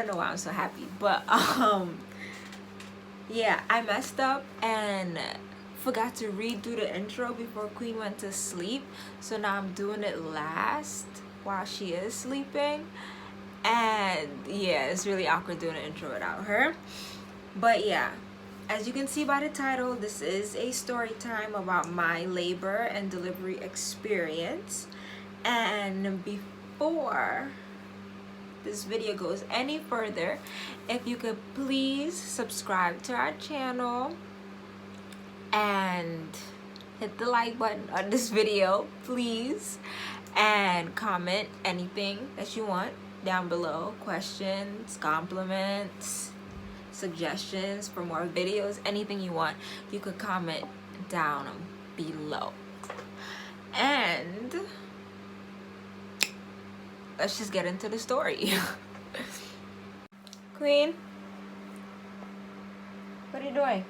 know why I'm so happy. But yeah, I messed up and forgot to redo the intro before Queen went to sleep. So now I'm doing it last while she is sleeping. And yeah, it's really awkward doing an intro without her. But yeah, as you can see by the title, this is a story time about my labor and delivery experience. And before this video goes any further, if you could please subscribe to our channel and hit the like button on this video, please, and comment anything that you want down below. Questions, compliments, suggestions for more videos, anything you want, you could comment down below. And let's just get into the story. Queen, what are you doing?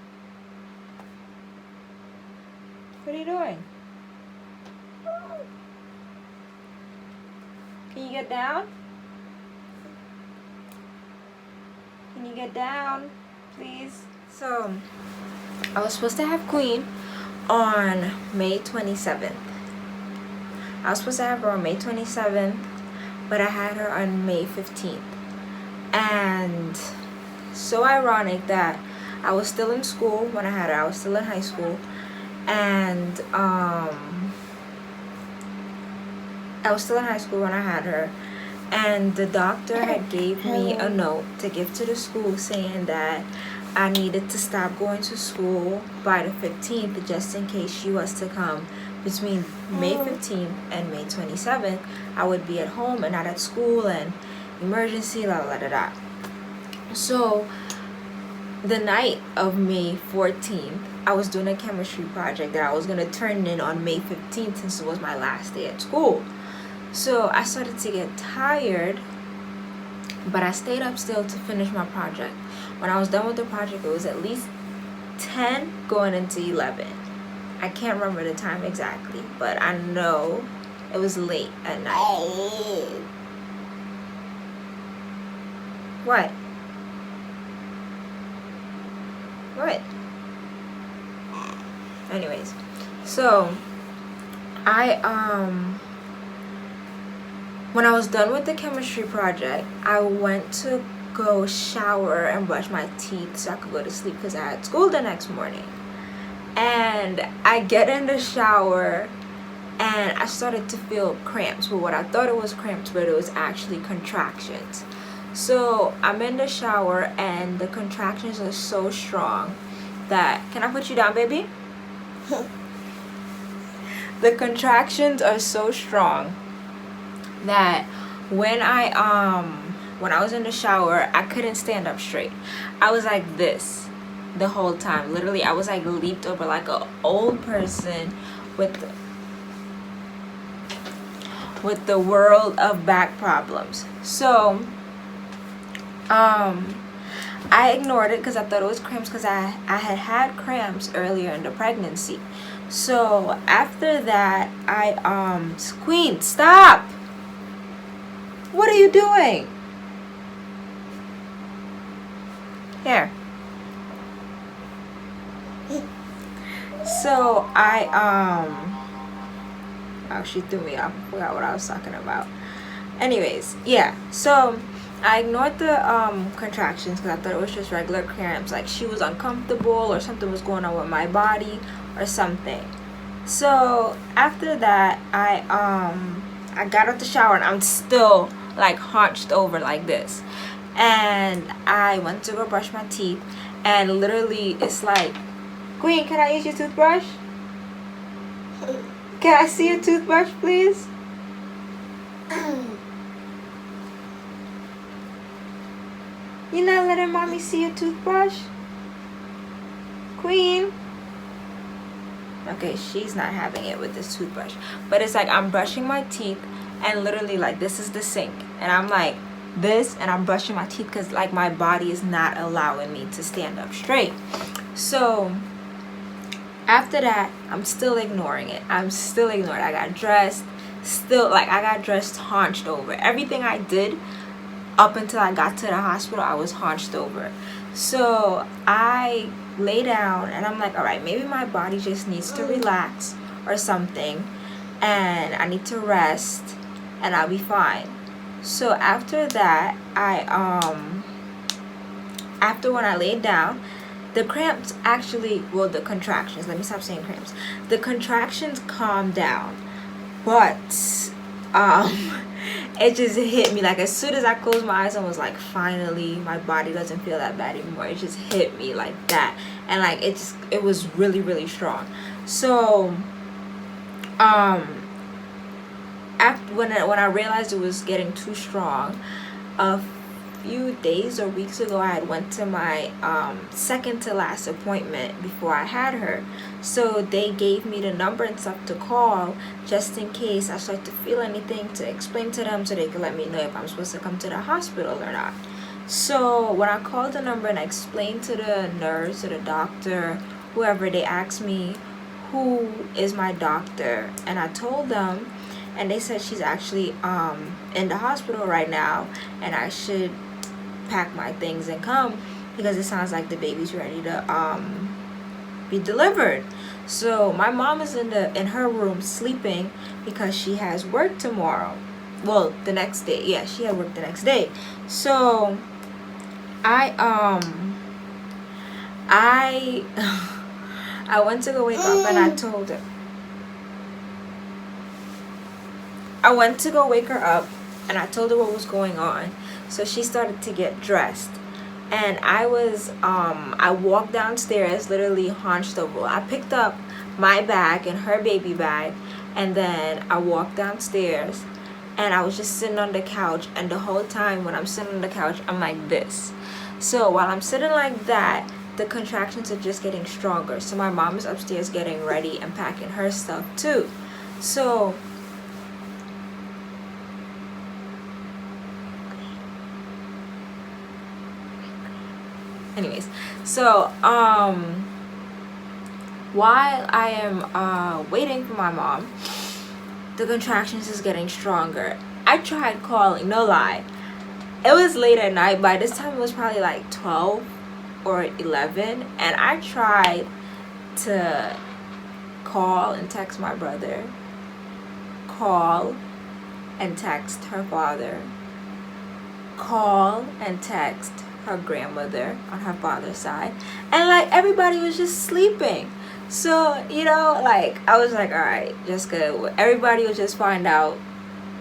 What are you doing? Can you get down? Can you get down, please? So, I was supposed to have Queen on May 27th. I was supposed to have her on May 27th, but I had her on May 15th. And so ironic that I was still in school when I had her. I was still in high school. And I was still in high school when I had her. And the doctor had gave me a note to give to the school saying that I needed to stop going to school by the 15th just in case she was to come between May 15th and May 27th. I would be at home and not at school, and emergency, la la da da. So the night of May 14th, I was doing a chemistry project that I was going to turn in on May 15th since it was my last day at school. So I started to get tired, but I stayed up still to finish my project. When I was done with the project, it was at least 10 going into 11. I can't remember the time exactly, but I know it was late at night. What? What? Anyways, so when I was done with the chemistry project, I went to go shower and brush my teeth so I could go to sleep because I had school the next morning. And I get in the shower and I started to feel cramps, but what I thought it was cramps, but it was actually contractions. So I'm in the shower and the contractions are so strong that, can I put you down, baby? The contractions are so strong that when I was in the shower, I couldn't stand up straight. I was like this the whole time. Literally, I was like leaped over like an old person with the world of back problems. So I ignored it because I thought it was cramps because I had cramps earlier in the pregnancy. So after that, Queen, stop! What are you doing? Here. So oh, she threw me off. I forgot what I was talking about. Anyways, yeah. So I ignored the contractions because I thought it was just regular cramps, like she was uncomfortable or something was going on with my body or something. So after that, I got out the shower and I'm still like hunched over like this, and I went to go brush my teeth, and literally it's like, Queen, can I use your toothbrush? Can I see your toothbrush, please? You're not letting mommy see your toothbrush? Queen? Okay, she's not having it with this toothbrush. But it's like I'm brushing my teeth and literally like this is the sink. And I'm like this and I'm brushing my teeth because like my body is not allowing me to stand up straight. So after that, I'm still ignoring it. I got dressed, still like I got dressed hunched over. Everything I did up until I got to the hospital, I was hunched over. So I lay down and I'm like, all right, maybe my body just needs to relax or something, and I need to rest and I'll be fine. So after that, after when I laid down, the cramps actually, well, the contractions, let me stop saying cramps. The contractions calmed down, but it just hit me like as soon as I closed my eyes and was like, finally my body doesn't feel that bad anymore. It just hit me like that, and like it was really, really strong. So after when I realized it was getting too strong, a few days or weeks ago, I had went to my second to last appointment before I had her. So they gave me the number and stuff to call just in case I start to feel anything, to explain to them so they could let me know if I'm supposed to come to the hospital or not. So when I called the number and I explained to the nurse or the doctor, whoever, they asked me who is my doctor, and I told them, and they said she's actually in the hospital right now, and I should pack my things and come because it sounds like the baby's ready to be delivered. So my mom is in her room sleeping because she has work tomorrow. Well, the next day. Yeah, she had work the next day. So I I went to go wake up and I told her. I went to go wake her up and I told her what was going on. So she started to get dressed. And I walked downstairs literally hunched over. I picked up my bag and her baby bag, and then I walked downstairs and I was just sitting on the couch, and the whole time when I'm sitting on the couch, I'm like this. So while I'm sitting like that, the contractions are just getting stronger. So my mom is upstairs getting ready and packing her stuff too. So anyways, so while I am waiting for my mom, the contractions is getting stronger. I tried calling, no lie. It was late at night. By this time it was probably like 12 or 11, and I tried to call and text my brother, call and text her father, call and text her grandmother on her father's side, and like everybody was just sleeping. So, you know, like I was like, all right, Jessica, everybody will just find out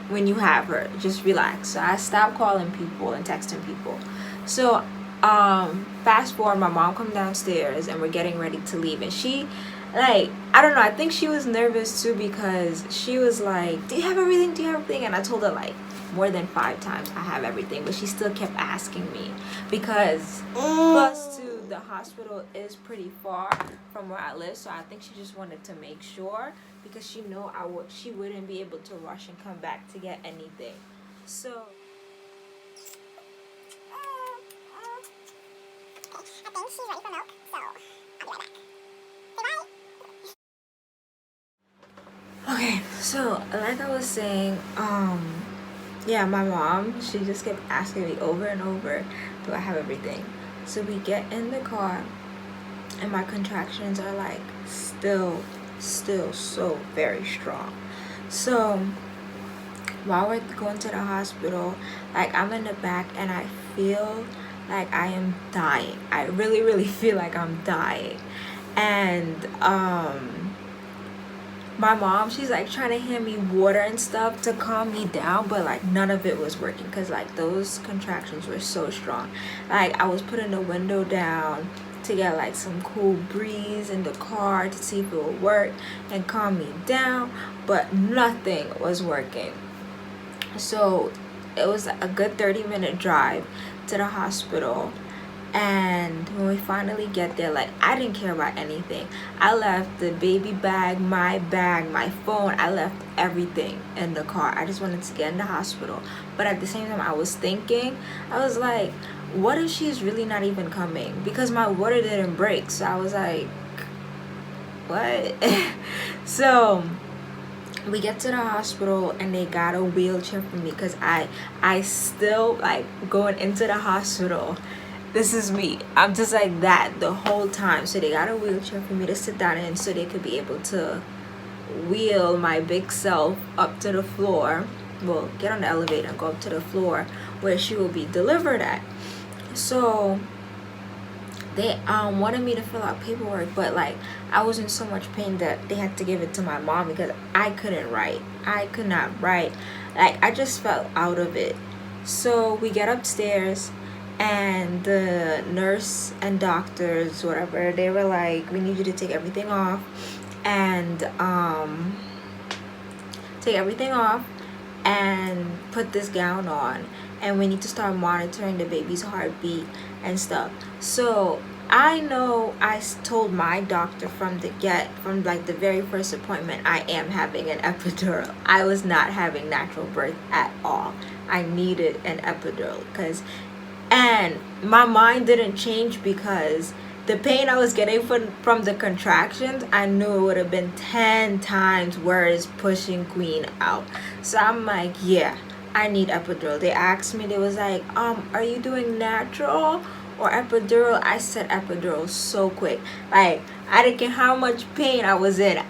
when you have her. Just relax. So I stopped calling people and texting people. So fast forward, my mom come downstairs and we're getting ready to leave, and she, like, I don't know, I think she was nervous too, because she was like, do you have everything, do you have everything? And I told her like more than 5 times I have everything, but she still kept asking me, because plus two, the hospital is pretty far from where I live. So I think she just wanted to make sure, because she know she wouldn't be able to rush and come back to get anything. So I think she's ready for milk, so I'll be right back. Say bye. Okay, so like I was saying, yeah, my mom, she just kept asking me over and over, do I have everything? So we get in the car, and my contractions are like still so very strong. So while we're going to the hospital, like I'm in the back and I feel like I am dying. I really feel like I'm dying. And my mom, she's like trying to hand me water and stuff to calm me down, but like none of it was working, because like those contractions were so strong. Like I was putting the window down to get like some cool breeze in the car to see if it would work and calm me down, but nothing was working. So it was a good 30-minute drive to the hospital. And when we finally get there, like I didn't care about anything. I left the baby bag, my phone, I left everything in the car. I just wanted to get in the hospital. But at the same time, I was thinking, I was like, what if she's really not even coming? Because my water didn't break. So I was like, what? So we get to the hospital and they got a wheelchair for me because I still like going into the hospital. This is me. I'm just like that the whole time. So they got a wheelchair for me to sit down in so they could be able to wheel my big self up to the floor. Well, get on the elevator and go up to the floor where she will be delivered at. So they wanted me to fill out paperwork, but like I was in so much pain that they had to give it to my mom because I couldn't write. I could not write. Like I just felt out of it. So we get upstairs and the nurse and doctors, whatever, they were like, we need you to take everything off and put this gown on, and we need to start monitoring the baby's heartbeat and stuff. So I know I told my doctor from like the very first appointment, I am having an epidural. I was not having natural birth at all. I needed an epidural and my mind didn't change because the pain I was getting from the contractions, I knew it would have been 10 times worse pushing Queen out. So I'm like, yeah, I need epidural. They asked me, they was like, are you doing natural or epidural? I said epidural so quick. Like, I didn't care how much pain I was in.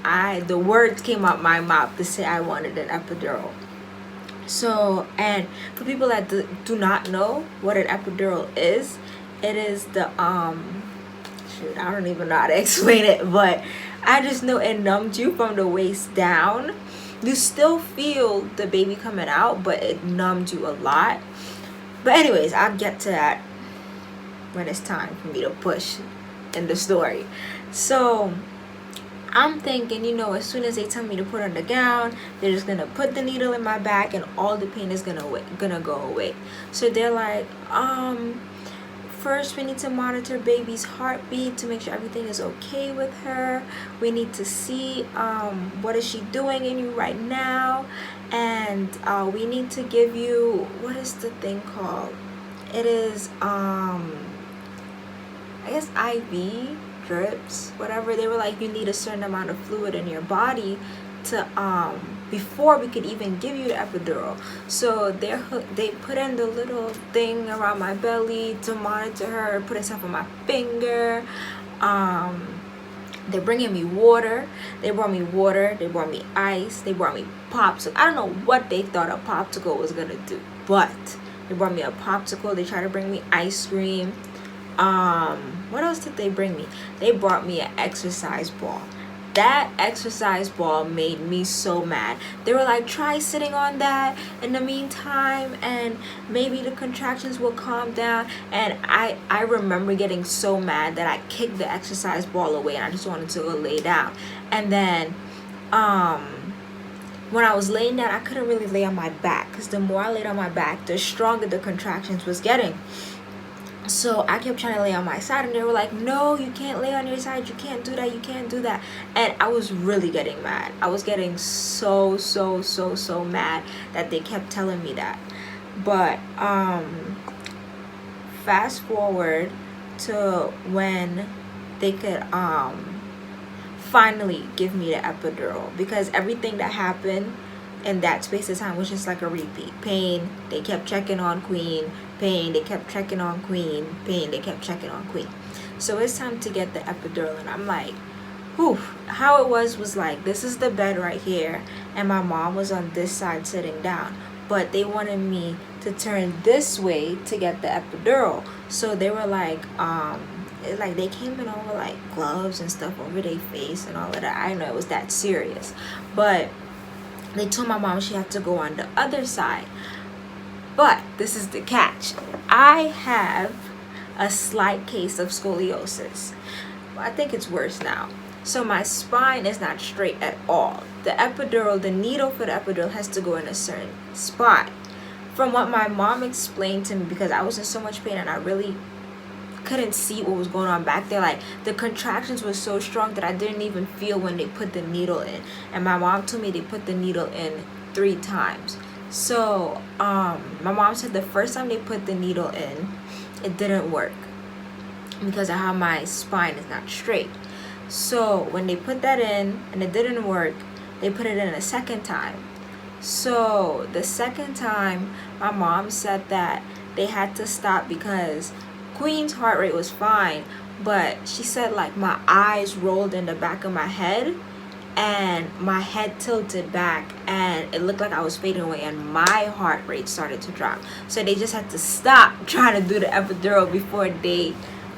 The words came out my mouth to say I wanted an epidural. So, and for people that do not know what an epidural is, it is the shoot, I don't even know how to explain it, but I just know it numbs you from the waist down. You still feel the baby coming out, but it numbs you a lot. But anyways, I'll get to that when it's time for me to push in the story. So I'm thinking, as soon as they tell me to put on the gown, they're just gonna put the needle in my back and all the pain is gonna go away. So they're like, first we need to monitor baby's heartbeat to make sure everything is okay with her. We need to see what is she doing in you right now, and we need to give you, what is the thing called? It is I guess IV drips, whatever. They were like, you need a certain amount of fluid in your body to before we could even give you the epidural. So they put in the little thing around my belly to monitor her, put stuff on my finger. They're bringing me water. They brought me water. They brought me ice. They brought me popsicle. I don't know what they thought a popsicle was gonna do, but they brought me a popsicle. They tried to bring me ice cream. What else did they bring me? They brought me an exercise ball. That exercise ball made me so mad. They were like, try sitting on that in the meantime and maybe the contractions will calm down. And I remember getting so mad that I kicked the exercise ball away and I just wanted to go lay down. And then when I was laying down, I couldn't really lay on my back because the more I laid on my back, the stronger the contractions was getting. So I kept trying to lay on my side and they were like, no, you can't lay on your side, you can't do that, you can't do that. And I was really getting mad. I was getting so mad that they kept telling me that. But fast forward to when they could finally give me the epidural, because everything that happened in that space of time was just like a repeat. Pain, they kept checking on Queen. Pain, they kept checking on Queen. Pain, they kept checking on Queen. So it's time to get the epidural, and I'm like, whew. How it was like, this is the bed right here, and my mom was on this side sitting down, but they wanted me to turn this way to get the epidural. So they were like, they came in over like gloves and stuff over their face and all of that. I didn't know it was that serious, but they told my mom she had to go on the other side. But this is the catch. I have a slight case of scoliosis. I think it's worse now. So my spine is not straight at all. The epidural, the needle for the epidural has to go in a certain spot. From what my mom explained to me, because I was in so much pain and I really couldn't see what was going on back there. Like, the contractions were so strong that I didn't even feel when they put the needle in. And my mom told me they put the needle in 3 times. So my mom said the first time they put the needle in, it didn't work because of how my spine is not straight. So when they put that in and it didn't work, they put it in a second time. So the second time, my mom said that they had to stop because Queen's heart rate was fine, but she said like my eyes rolled in the back of my head and my head tilted back and it looked like I was fading away and my heart rate started to drop. So they just had to stop trying to do the epidural before they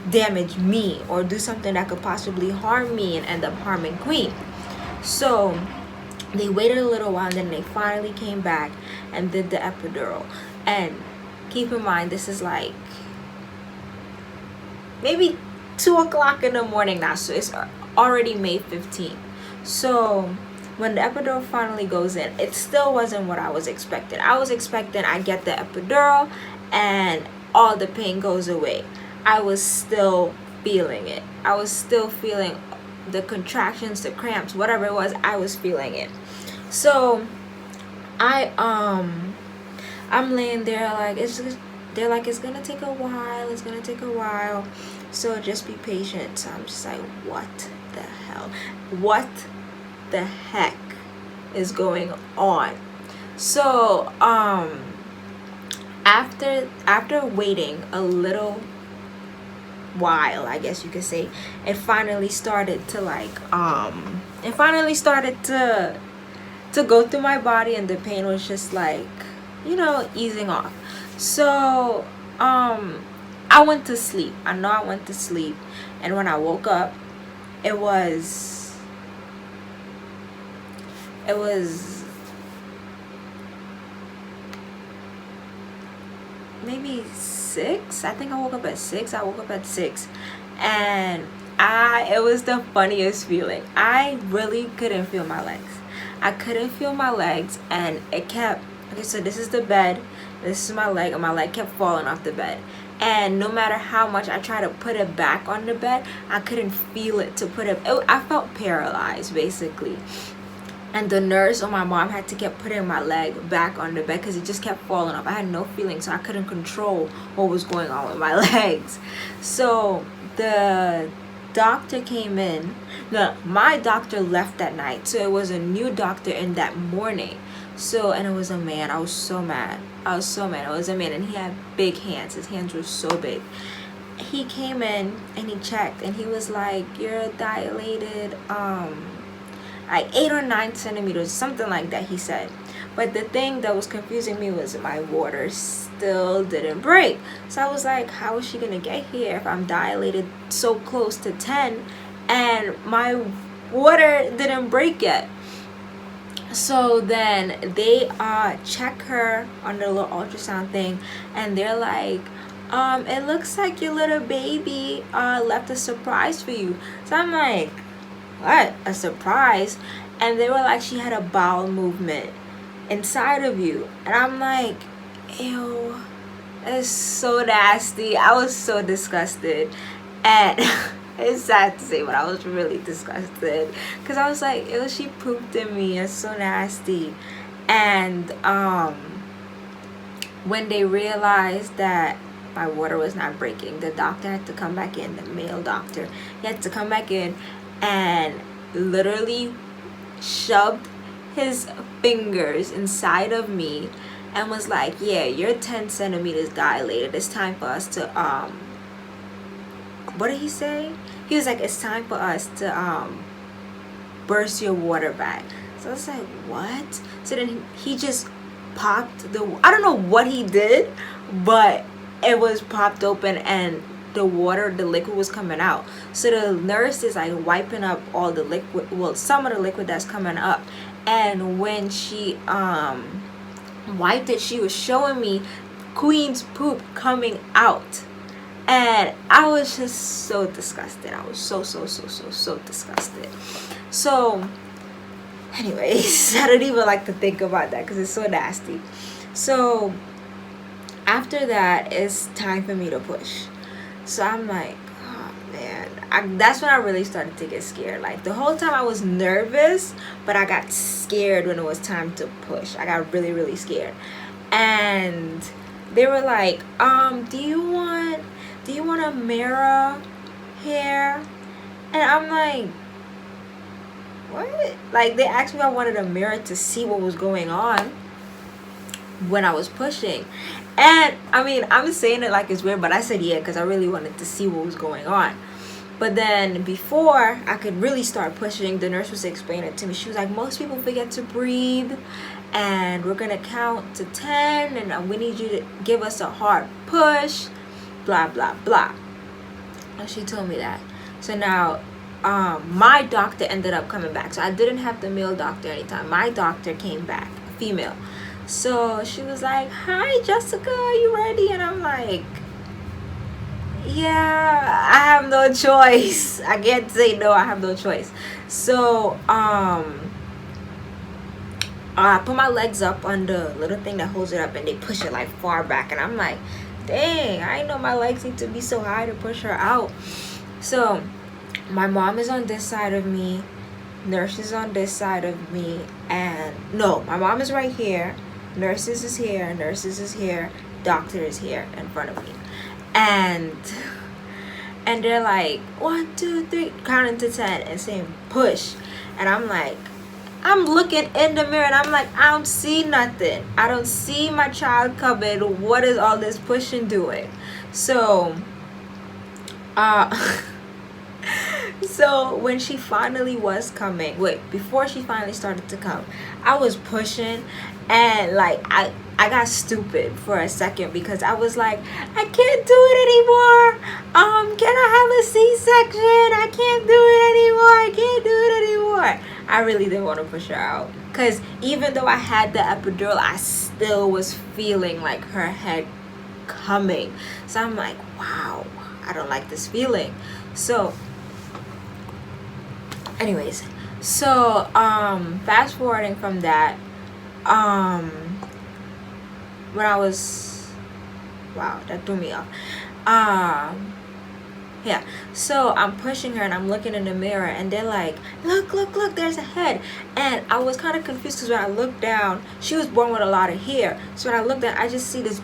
damage me or do something that could possibly harm me and end up harming Queen. So they waited a little while and then they finally came back and did the epidural. And keep in mind, this is like maybe 2 o'clock in the morning now, so it's already May 15th. So when the epidural finally goes in, it still wasn't what I was expecting. I was expecting I get the epidural and all the pain goes away. I was still feeling it. I was still feeling the contractions, the cramps, whatever it was, I was feeling it. So I'm laying there like they're like it's gonna take a while, so just be patient. So I'm just like, what the heck is going on? So after waiting a little while, I guess you could say, it finally started to go through my body and the pain was just like, easing off. So I went to sleep. I know I went to sleep, and when I woke up, it was maybe 6. I think I woke up at 6. And it was the funniest feeling. I really couldn't feel my legs. And it kept, okay, so this is the bed, this is my leg, and my leg kept falling off the bed. And no matter how much I tried to put it back on the bed, I couldn't feel it to put it. I felt paralyzed, basically. And the nurse or my mom had to keep putting my leg back on the bed because it just kept falling off. I had no feeling, so I couldn't control what was going on with my legs. So the doctor came in. No, my doctor left that night, so it was a new doctor in that morning. So, and it was a man. I was so mad. It was a man, and he had big hands. His hands were so big. He came in and he checked, and he was like, "You're dilated, like 8 or 9 centimeters, something like that," he said. But the thing that was confusing me was my water still didn't break. So I was like, how is she gonna get here if I'm dilated so close to 10 and my water didn't break yet? So then they check her on the little ultrasound thing, and they're like, it looks like your little baby left a surprise for you. So I'm like, what? A surprise? And they were like, she had a bowel movement inside of you. And I'm like, ew, it's so nasty. I was so disgusted. And it's sad to say, but I was really disgusted because I was like, ew, she pooped in me. It's so nasty. And when they realized that my water was not breaking, the doctor had to come back in, the male doctor. He had to come back in and literally shoved his fingers inside of me and was like, yeah, you're 10 centimeters dilated. It's time for us to what did he say? He was like, it's time for us to burst your water back. So I was like, what? So then he just popped I don't know what he did, but it was popped open and the liquid was coming out. So the nurse is like wiping up all the liquid, well, some of the liquid that's coming up. And when she wiped it, she was showing me Queen's poop coming out. And I was just so disgusted. I was so disgusted. So anyways, I don't even like to think about that because it's so nasty. So after that, it's time for me to push. So I'm like, oh man, that's when I really started to get scared. Like the whole time I was nervous, but I got scared when it was time to push. I got really scared. And they were like, do you want a mirror here? And I'm like, what? Like, they asked me if I wanted a mirror to see what was going on when I was pushing. And I mean, I'm saying it like it's weird, but I said yeah because I really wanted to see what was going on. But then before I could really start pushing, the nurse was explaining it to me. She was like, most people forget to breathe, and we're gonna count to 10, and we need you to give us a hard push, blah blah blah. And she told me that. So now my doctor ended up coming back. So I didn't have the male doctor anytime. My doctor came back, female. So she was like, hi Jessica, are you ready? And I'm like, yeah, I have no choice. I can't say no, I have no choice. So I put my legs up on the little thing that holds it up, and they push it like far back, and I'm like, dang, I didn't know my legs need to be so high to push her out. So my mom is on this side of me, nurse is on this side of me, and no, my mom is right here, nurses is here, doctor is here in front of me. And they're like 1, 2, 3, counting to 10 and saying push. And I'm like, I'm looking in the mirror and I'm like, I don't see nothing. I don't see my child coming. What is all this pushing doing? So so when she finally was coming, before she finally started to come, I was pushing, and like I got stupid for a second because I was like, I can't do it anymore. Can I have a C-section? I can't do it anymore. I can't do it anymore. I really didn't want to push her out because even though I had the epidural, I still was feeling like her head coming. So I'm like, wow, I don't like this feeling. So anyways, so fast forwarding from that, when I was, wow, that threw me off. Yeah, so I'm pushing her and I'm looking in the mirror, and they're like, look, there's a head. And I was kind of confused because when I looked down, she was born with a lot of hair. So when I looked down, I just see this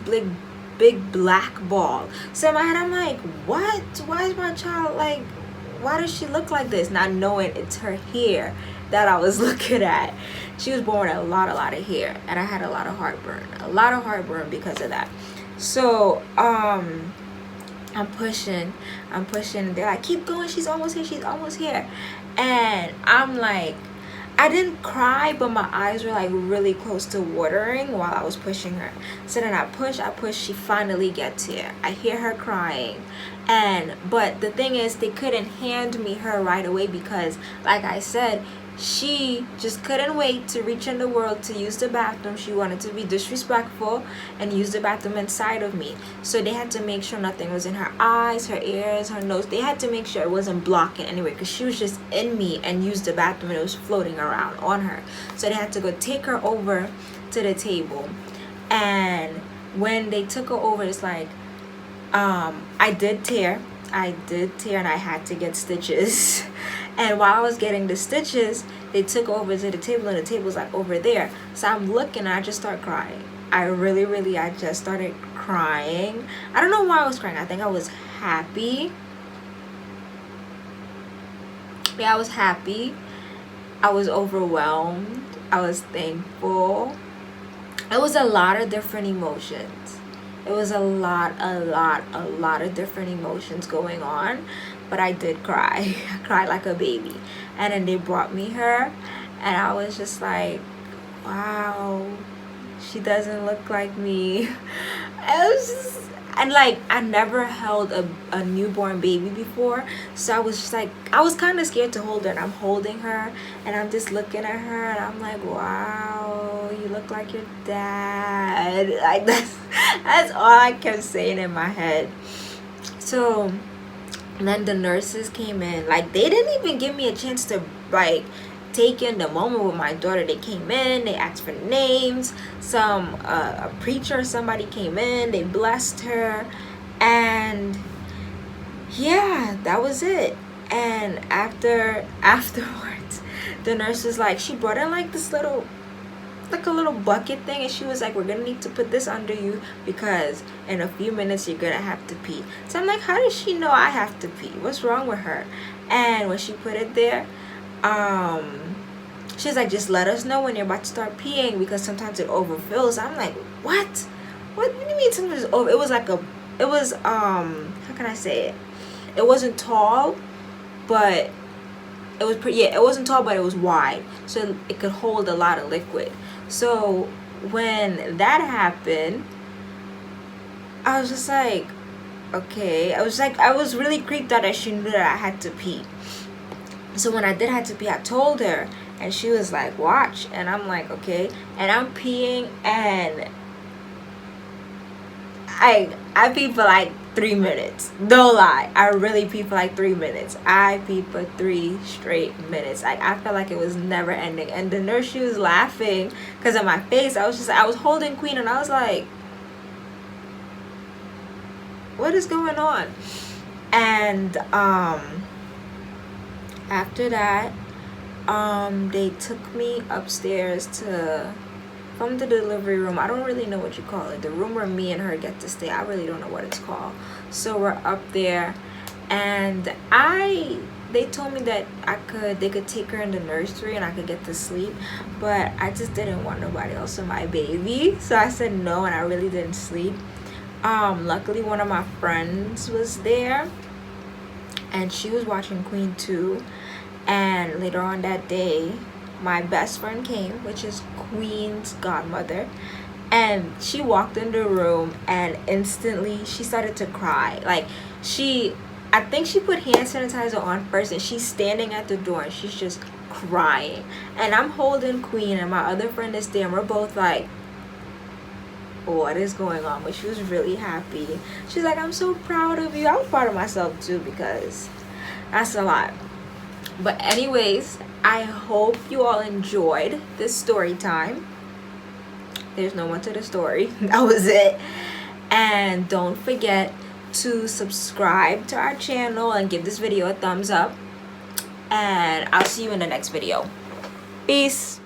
big black ball. So in my head, I'm like, what? Why is my child like, why does she look like this? Not knowing it's her hair that I was looking at. She was born with a lot of hair, and I had a lot of heartburn because of that. So I'm pushing. They're like, keep going, she's almost here. And I'm like, I didn't cry, but my eyes were like really close to watering while I was pushing her. So then I push, she finally gets here. I hear her crying. But the thing is, they couldn't hand me her right away because, like I said, she just couldn't wait to reach in the world to use the bathroom. She wanted to be disrespectful and use the bathroom inside of me. So they had to make sure nothing was in her eyes, her ears, her nose. They had to make sure it wasn't blocking anyway because she was just in me and used the bathroom and it was floating around on her. So they had to go take her over to the table. And when they took her over, it's like, I did tear and I had to get stitches. And while I was getting the stitches, they took over to the table, and the table was like over there. So I'm looking and I just start crying. I just started crying. I don't know why I was crying. I think I was happy. Yeah, I was happy. I was overwhelmed. I was thankful. It was a lot of different emotions. It was a lot of different emotions going on. But I did cry. I cried like a baby. And then they brought me her, and I was just like, wow, she doesn't look like me. And like, I never held a newborn baby before, so I was just like, I was kind of scared to hold her, and I'm holding her, and I'm just looking at her, and I'm like, wow, you look like your dad. Like, that's all I kept saying in my head. So and then the nurses came in. Like, they didn't even give me a chance to like take in the moment with my daughter. They came in, they asked for names. A preacher or somebody came in, they blessed her, and yeah, that was it. And afterwards, the nurse was like, she brought in like this little, like a little bucket thing, and she was like, we're gonna need to put this under you because in a few minutes you're gonna have to pee. So I'm like, how does she know I have to pee? What's wrong with her? And when she put it there, She's like, just let us know when you're about to start peeing because sometimes it overfills. I'm like, what? What do you mean sometimes it's over? It was like how can I say it? It wasn't tall, but it was pretty, yeah, it wasn't tall, but it was wide, so it could hold a lot of liquid. So when that happened, I was just like, okay. I was really creeped out that she knew that I had to pee. So when I did have to pee, I told her, and she was like, watch. And I'm like, okay. And I'm peeing, and I peed for like 3 minutes. No lie, I really peed for like 3 minutes. I peed for 3 straight minutes. Like, I felt like it was never ending. And the nurse, she was laughing because of my face. I was holding Queen, and I was like, what is going on? And after that, they took me upstairs from the delivery room. I don't really know what you call it, the room where me and her get to stay. I really don't know what it's called. So we're up there, and they told me that they could take her in the nursery and I could get to sleep, but I just didn't want nobody else in my baby, so I said no, and I really didn't sleep. Luckily one of my friends was there, and she was watching Queen too. And later on that day, my best friend came, which is Queen's godmother, and she walked in the room, and instantly she started to cry. Like, I think she put hand sanitizer on first, and she's standing at the door and she's just crying. And I'm holding Queen, and my other friend is there, and we're both like, what is going on? But she was really happy. She's like, I'm so proud of you. I was proud of myself too, because that's a lot. But anyways, I hope you all enjoyed this story time. There's no more to the story. That was it. And don't forget to subscribe to our channel and give this video a thumbs up. And I'll see you in the next video. Peace.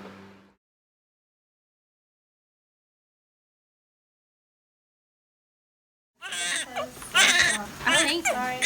Sorry.